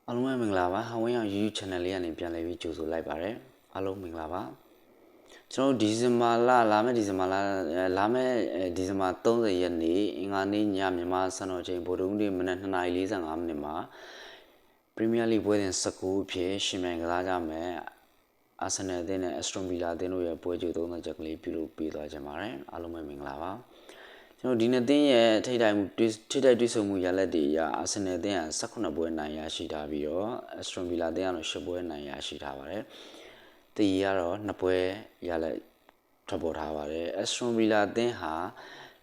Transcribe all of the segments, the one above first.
အားလုံးပဲမင်္ဂလာပါဟဝင်းအောင် YouTube channel လေးကနေပြန်လည်ပြီးကြိုဆိုလိုက်ပါရစေအားလုံးမင်္ဂလာပါကျွန်တော်ဒီဇင်ဘာလလာမယ့်ဒီဇင်ဘာ30ရက်နေ့အင်္ဂါနေ့ညမြန်မာစံတော်ချိန်ဗုဒ္ဓဟူးနေ့မနက်2:45မိနစ်မှာ Premier League ပွဲစဉ်19ဖြစ်ရှင်မြန်ကစားကြမယ်အာဆင်နယ်အသင်းနဲ့ Aston Villa အသင်းတို့ရဲ့ပွဲကြို30ချက်ကလေးပြုလုပ်ပေးသွားကြပါမယ်အားလုံးပဲမင်္ဂလာပါကျွန်တော်ဒီနေ့တင်းရဲ့ထိတိုက်တွေ့ဆုံမှုရလဒ်တွေအရအာဆင်နယ်အသင်းက18ပွဲနိုင်ရရှိထားပြီးတော့ Aston Villa အသင်းကတော့10ပွဲနိုင်ရရှိထားပါတယ်။တီကတော့2ပွဲရလဒ်ထွက်ပေါ်ထားပါတယ်။ Aston Villa အသင်းဟာ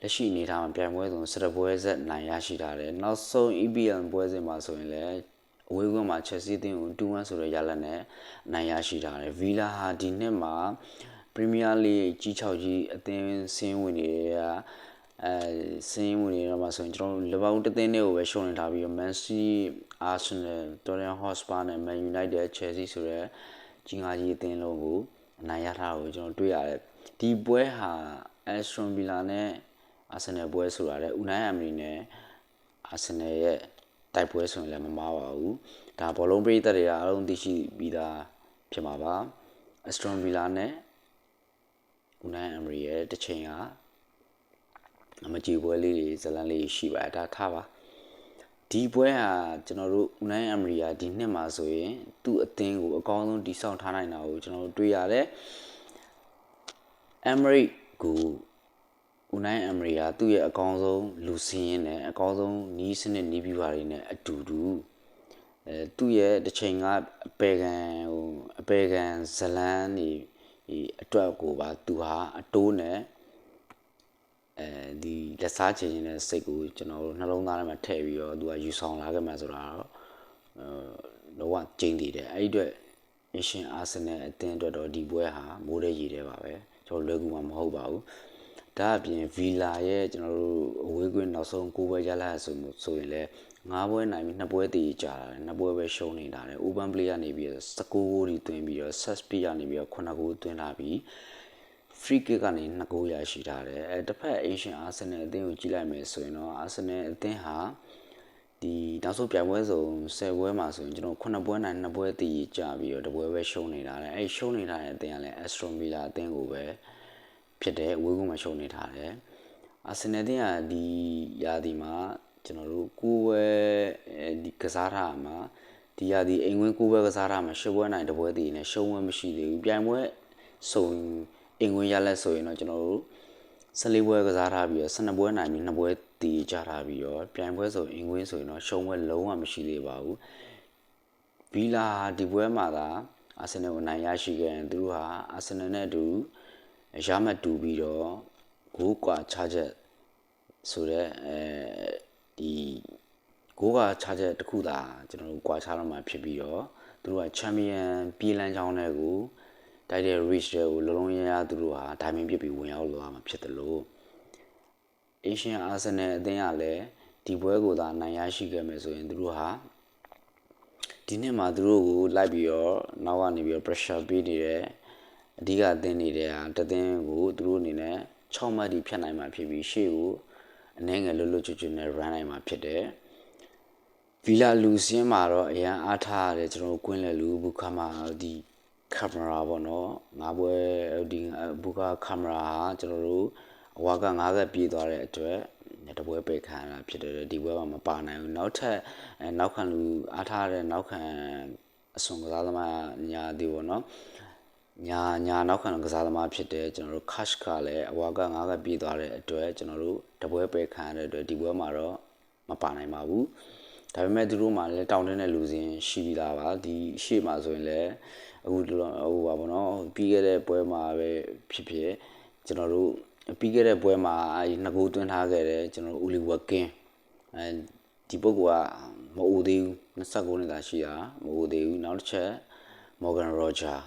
လက်ရှိအနေထားမှာပြိုင်ပွဲစဉ်17ပွဲဆက်နိုင်ရရှိထားတယ်။နောက်ဆုံး EPL ပွဲစဉ်မှာဆိုရင်လည်းအဝေးကွင်းမှာ Chelsea အသင်းကို 2-1 ဆိုတဲ့ရလဒ်နဲ့နိုင်ရရှိထားတယ်။ Villa ဟာဒီနှစ်မှာ Premier League ကြီး6ကြီးအသင်းစင်းဝင်တွေကစင်းဝင်နေတော့မှဆိုရင်ကျွန်တော်လီဗာပူးတသင်းတွေကိုပဲရှုံးနေထားပြီးတော့ Man City, Arsenal, Tottenham Hotspur နဲ့ Man United, Chelsea ဆိုတဲ့ကြီး5ကြီးအသင်းလုံးကိုအနိုင်ရထားကိုကျွန်တော်တွေ့ရတယ်ဒီပွဲဟာ Aston Villa နဲ့ Arsenal ပွဲဆိုတာလေ Unai Emery နဲ့ Arsenal ရဲ့တိုက်ပွဲဆိုရင်လည်းမမှားပါဘူးဒါဘောလုံးပရိသတ်တွေကအားလုံးသိရှိပြီးသားဖြစ်မှာပါ Aston Villa နဲ့ Unai Emery ရဲ့တစ်ချိန်ကအမကြည့်ပွဲလေးတွေဇလန်းလေးရှိပါတယ်ဒါထားပါဒီပွဲဟာကျွန်တော်တို့ Unai Emery ကဒီနှစ်မှာဆိုရင်သူ့အသင်းကိုအကောင်းဆုံးတည်ဆောက်ထားနိုင်တာကိုကျွန်တော်တို့တွေ့ရတယ် Emery ကို Unai Emery ကသူ့ရဲ့အကောင်းဆုံးလူစင်းရင်းနဲ့အကောင်းဆုံးနီးစနစ်နီးပြပါတွေနဲ့အတူတူသူ့ရဲ့တစ်ချိန်ကအပေခံဇလန်းနေအတွက်ကိုပါသူဟာအတိုးနဲ့ဒီလက်စားချင်တဲ့စိတ်ကိုကျွန်တော်တို့နှလုံးသားထဲမှာထည့်ပြီးတော့သူကယူဆောင်လာခဲ့မှဆိုတာတော့လောကကျင်းတည်တယ်အဲ့ဒီအတွက်အရှင်အာဆင်နယ်အသင်းအတွက်တော့ဒီပွဲဟာမိုးတဲ့ရည်တဲ့ပါပဲကျွန်တော်လွယ်ကူမှာမဟုတ်ပါဘူးဒါအပြင်ဗီလာရဲ့ကျွန်တော်တို့အဝေးကွင်းနောက်ဆုံး9ပွဲရလာဆိုရင်လည်း9ပွဲနိုင်ပြီး2ပွဲတည်ကြတာတယ်2ပွဲပဲရှုံးနေတာတယ် Open Play ကနေပြီးတော့19ဂိုးတွေသွင်းပြီးတော့ Set Speed ကနေပြီးတော့9ဂိုးသွင်းလာပြီး free kick ကနေ2ဂိုးရရှိထားတယ်တစ်ဖက် Asian Arsenal အသင်းကိုကြည့်လိုက်မယ်ဆိုရင်တော့ Arsenal အသင်းဟာဒီနောက်ဆုံးပြိုင်ပွဲစုံ10ပွဲမှာဆိုရင်ကျွန်တော်9ပွဲနိုင်2ပွဲတည်ကြပြီးတော့တပွဲပဲရှုံးနေတာတယ်အဲ့ရှုံးနေထားတဲ့အသင်းကလည်း Aston Villa အသင်းကိုပဲဖြစ်တယ်အဝေးကွင်းမှာရှုံးနေထားတယ် Arsenal အသင်းကဒီရာသီမှာကျွန်တော်တို့9ပွဲဒီကစားထားမှာဒီရာသီအိမ်ဝင်9ပွဲကစားထားမှာ10ပွဲနိုင်2ပွဲတည်နေရှုံးပွဲမရှိသေးဘူးပြိုင်ပွဲစုံအင်ဝင်ရလက်ဆိုရင်တော့ကျွန်တော်တို့14ပွဲကစားထားပြီးတော့12ပွဲနိုင်ပြီး2ပွဲတည်ကြထားပြီးတော့ပြိုင်ပွဲဆိုအင်ဝင်ဆိုရင်တော့ရှုံးပွဲလုံးဝမရှိသေးပါဘူးဗီလာဒီပွဲမှာသာအာဆင်နယ်ကိုနိုင်ရရှိခဲ့ရင်သူတို့ဟာအာဆင်နယ်နဲ့အတူရမှတ်တူပြီးတော့ဂိုးကွာချချက်ဆိုတော့ဒီဂိုးကချချက်တစ်ခုသာကျွန်တော်တို့ကွာချတော့မှဖြစ်ပြီးတော့သူတို့ကချန်ပီယံပြေးလန်းချောင်းတွေကိုတိုက်တဲ့ reach တွေကိုလုံးလုံးရရသူတို့ဟာဒိုင်မင်ပြစ်ပြီးဝင်ရောက်လာမှာဖြစ်တယ်လို့ Asian Arsenal အသင်းကလည်းဒီပွဲကိုသာနိုင်ရရှိခဲ့မယ်ဆိုရင်သူတို့ဟာဒီနှစ်မှာသူတို့ကိုလိုက်ပြီးတော့နောက်ကနေပြီးတော့ pressure ပေးနေတယ်အဓိကအသင်းနေတဲ့ဟာတသင်းကိုသူတို့အနေနဲ့6မှတ်ဒီဖြတ်နိုင်မှာဖြစ်ပြီးရှေ့ကိုအနည်းငယ်လွတ်လွတ်ကျွတ်ကျွတ်နဲ့ run နိုင်မှာဖြစ်တယ်ဗီလာလူစင်းမှာတော့အရန်အားထားရတယ်ကျွန်တော်ကွင်းလေလူဘူခါမာဒီကင်မရာပေါ့နော်ငါးပွဲဒီဘူကာကင်မရာဟာကျွန်တော်တို့အဝါက9ကပြေးသွားတဲ့အတွက်တပွဲပိတ်ခံရတာဖြစ်တယ်ဒီပွဲမှာမပါနိုင်ဘူးနောက်ထပ်နောက်ခံလူအားထားတဲ့နောက်ခံအစွန်ကစားသမားညာဒီပေါ့နော်ညာနောက်ခံကစားသမားဖြစ်တဲ့ကျွန်တော်တို့ cash ကလည်းအဝါက9ကပြေးသွားတဲ့အတွက်ကျွန်တော်တို့တပွဲပိတ်ခံရတဲ့အတွက်ဒီပွဲမှာတော့မပါနိုင်ပါဘူးဒါပေမဲ့သူတို့မှလည်းတောင်းတင်းတဲ့လူစဉ်ရှိပြီးသားပါဒီရှေ့မှာဆိုရင်လည်းအခုဟိုပါဘောနော်ပြီးခဲ့တဲ့ပွဲမှာပဲဖြစ်ဖြစ်ကျွန်တော်တို့ပြီးခဲ့တဲ့ပွဲမှာ2ဂိုးသွင်းထားခဲ့တယ်ကျွန်တော်တို့ Oliver King ဒီပုဂ္ဂိုလ်ကမအိုသေးဘူး29နှစ်သာရှိတာမအိုသေးဘူးနောက်တစ်ချက် Morgan Roger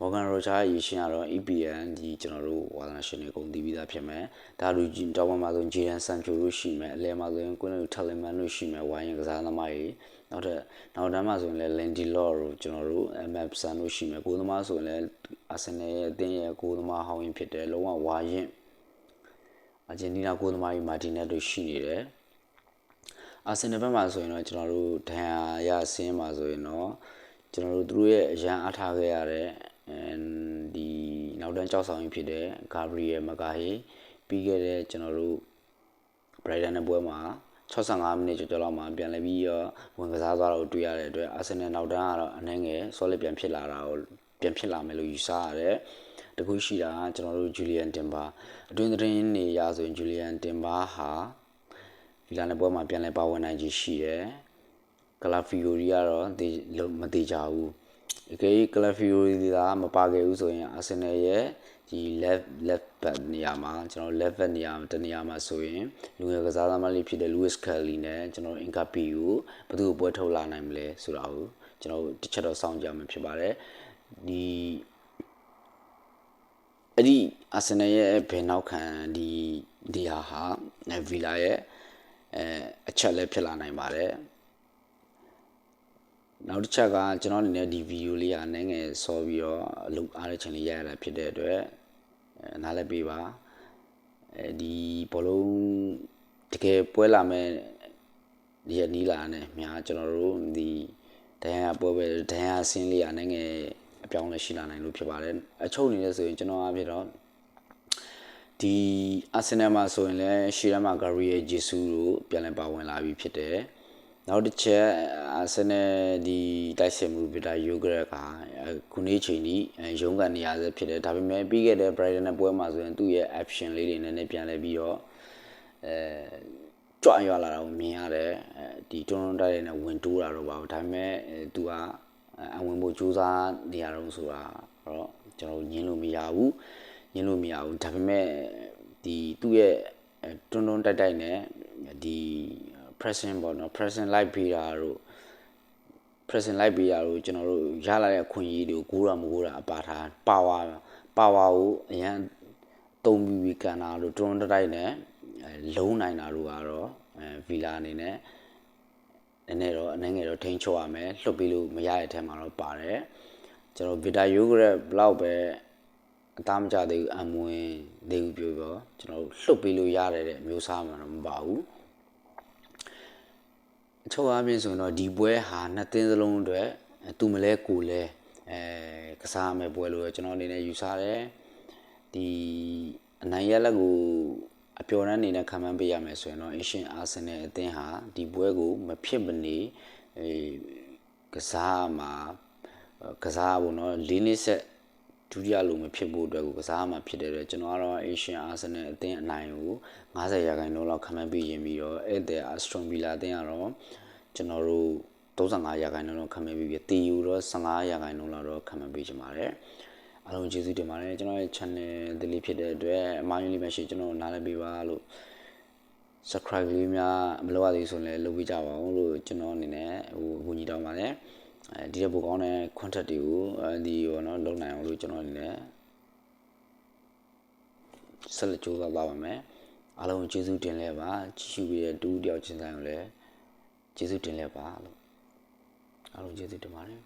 ရဲ့ရရှင်ကတော့ EPL ဒီကျွန်တော်တို့ဝါသနာရှင်တွေအကုန်သိပြီးသားဖြစ်မယ်ဒါလူကြီးတောင်းမှာဆို Jadon Sancho တို့ရှိမယ်အလဲမှာဆိုရင် Quinn Tielemans တို့ရှိမယ်ဝိုင်းရင်ကစားသမားတွေနောက်တန်းမှာဆိုရင်လည်း Lindelof တို့ကျွန်တော်တို့ Mapson တို့ရှိမယ်ကိုသမားဆိုရင်လည်း Arsenal ရဲ့အသင်းရဲ့ကိုသမားဟောင်းရင်ဖြစ်တယ်လုံးဝဝါရင်အာဂျင်တီးနားကိုသမားကြီးမာတင်နက်တို့ရှိနေတယ် အာဆင်နယ်ဘက်မှာဆိုရင်တော့ကျွန်တော်တို့ဒဏ်ရာရဆင်းမှာဆိုရင်တော့ကျွန်တော်တို့သူတို့ရဲ့အရန်အားထားခဲ့ရတဲ့ဒီနောက်တန်းကြောက်ဆောင်ကြီးဖြစ်တဲ့ဂါဘရီယယ်မကာဟီပြီးခဲ့တဲ့ကျွန်တော်တို့ဘရိုက်တန်နဲ့ပွဲမှာ65မိနစ်ကျော်လောက်မှာပြန်လည်ပြီးဝင်ကစားသွားတော့တွေ့ရတဲ့အတွက်အာဆင်နယ်နောက်တန်းကတော့အနှဲငယ် solid ပြန်ဖြစ်လာတာကိုပြန်ဖြစ်လာမယ်လို့ယူဆရတယ်တခုရှိတာကျွန်တော်တို့ဂျူလီယန်တင်ဘာအတွင်းသတင်းနေရဆိုရင်ဂျူလီယန်တင်ဘာဟာဗီလာနဲ့ပွဲမှာပြန်လည်ပါဝင်နိုင်ခြင်းရှိတယ်ကလာဖီယိုရီကတော့မသေးကြဘူးအကယ်၍ကလာဖီယိုရီကမပါခဲ့ဘူးဆိုရင်အာဆင်နယ်ရဲ့ဒီ left back နေရာမှာကျွန်တော် left back နေရာတနေရာမှာဆိုရင်လူငယ်ကစားသမားလေးဖြစ်တဲ့ Luis Kelly နဲ့ကျွန်တော် Incapi ကိုဘယ်သူ့ကိုပွဲထုတ်လာနိုင်မလဲဆိုတာကိုကျွန်တော်တစ်ချက်တော့စောင့်ကြမှာဖြစ်ပါတယ်ဒီအဲ့ဒီအာဆင်နယ်ရဲ့ဘယ်နောက်ခံဒီဟာဗီလာရဲ့အချက်လည်းဖြစ်လာနိုင်ပါတယ်နောက်တစ်ချက်ကကျွန်တော်အနေနဲ့ဒီဗီဒီယိုလေးကအနေငယ်စောပြီးတော့အလုပ်အားတဲ့ချိန်လေးရရတာဖြစ်တဲ့အတွက်နားလည်ပေးပါဒီဘောလုံးတကယ်ပွဲလာမဲ့ဒီရနီးလာနဲ့များကျွန်တော်တို့ဒီဒဏ်ရာပွဲပဲဒဏ်ရာဆင်းလေးအနေငယ်အပြောင်းလဲရှိလာနိုင်လို့ဖြစ်ပါတယ်အချုပ်နေလဲဆိုရင်ကျွန်တော်အဖြစ်တော့ဒီအာဆင်နယ်မှာဆိုရင်လည်းရှီရမာဂါရီယယ်ဂျေဆူတို့ပြန်လည်ပါဝင်လာပြီးဖြစ်တယ်နောက်တစ်ချက်အာဆင်နယ်ဒီတိုက်စစ်မှုဗီတာယိုဂရက်ကခုနေ့ချိန်ကြီးရုံးကန်နေရဆဲဖြစ်တယ်ဒါပေမဲ့ပြီးခဲ့တဲ့ Brighton နဲ့ပွဲမှာဆိုရင်သူ့ရဲ့ action လေးတွေနဲ့ပြန်လဲပြီးတော့ကြွရွာလာတာကိုမြင်ရတယ်ဒီတွန်းတွန်းတိုက်နဲ့ဝင်တိုးတာတော့ပါဘူးဒါပေမဲ့သူကအဝင်ဖို့ကြိုးစားနေရတော့ဆိုတာတော့ကျွန်တော်ညင်းလို့မရဘူးဒါပေမဲ့ဒီသူ့ရဲ့တွန်းတွန်းတိုက်နဲ့ဒီ present ပေါ့နော် present live ပေးတာတို့ကျွန်တော်တို့ရလာတဲ့အခွင့်အရေးတွေကိုမကိုးတာအပါထားပါဝါကိုအရန်တုံးပြီးကန်တာတို့တွန်းတိုက်နဲ့လုံးနိုင်တာတို့ကတော့ဗီလာအနေနဲ့နည်းနည်းတော့အနေငယ်တော့ထိန်းချုပ်ရမယ်လွတ်ပြီးလို့မရတဲ့အထက်မှာတော့ပါတယ်ကျွန်တော်ဗီတာယိုဂရက်ဘလောက်ပဲအသားမကျသေးဘူးအမွင်သေးဘူးပြောကျွန်တော်လှုပ်ပေးလို့ရတယ်တဲ့မျိုးစားမှာတော့မပါဘူးအချုပ်အားဖြင့်ဆိုရင်တော့ဒီပွဲဟာနှစ်သင်းစလုံးအတွက်သူမလဲကိုလဲကစားမယ်ပွဲလို့ကျွန်တော်အနေနဲ့ယူဆတယ်ဒီအနိုင်ရလက်ကိုအပျော်တမ်းအနေနဲ့ခံမှန်းပေးရမယ်ဆိုရင်တော့ Asian Arsenal အသင်းဟာဒီပွဲကိုမဖြစ်မနေကစားဖို့เนาะ၄နှစ်ဆက်ဒုတိယလုံးမဖြစ်ဖို့အတွက်ကိုကစားမှာဖြစ်တဲ့အတွက်ကျွန်တော်ကတော့ Asian Arsenal အသင်းအနိုင်ကို50%လောက်ခံမှန်းပေးရင်ပြီးတော့အဲ့တဲ့ Aston Villa အသင်းကတော့ကျွန်တော်တို့35%လောက်ခံမှန်းပေးပြီးတီယူတော့15%လောက်တော့ခံမှန်းပေးချင်ပါတယ်အားလုံးကျေးဇူးတင်ပါတယ်ကျွန်တော်ရဲ့ channel ဒီလေးဖြစ်တဲ့အတွက်အမှားယွင်းလေးမရှိကျွန်တော်နားလည်ပေးပါလို့ subscribe လေးများမလုပ်ရသေးဆိုရင်လည်းလုပ်ပေးကြပါဦးလို့ကျွန်တော်အနေနဲ့ဝန်ကြီးတောင်းပါတယ်ဒီတဲ့ပိုကောင်းတဲ့ content တွေကိုဒီရောနော်လုပ်နိုင်အောင်လို့ကျွန်တော်အနေနဲ့ဆက်လက်ကြိုးစားပါမယ်အားလုံးကျေးဇူးတင်လဲပါကြည့်ရှုပြီးတဲ့တူတယောက်ချင်းဆိုင်ကိုလည်းကျေးဇူးတင်လဲပါလို့အားလုံးကျေးဇူးတင်ပါတယ်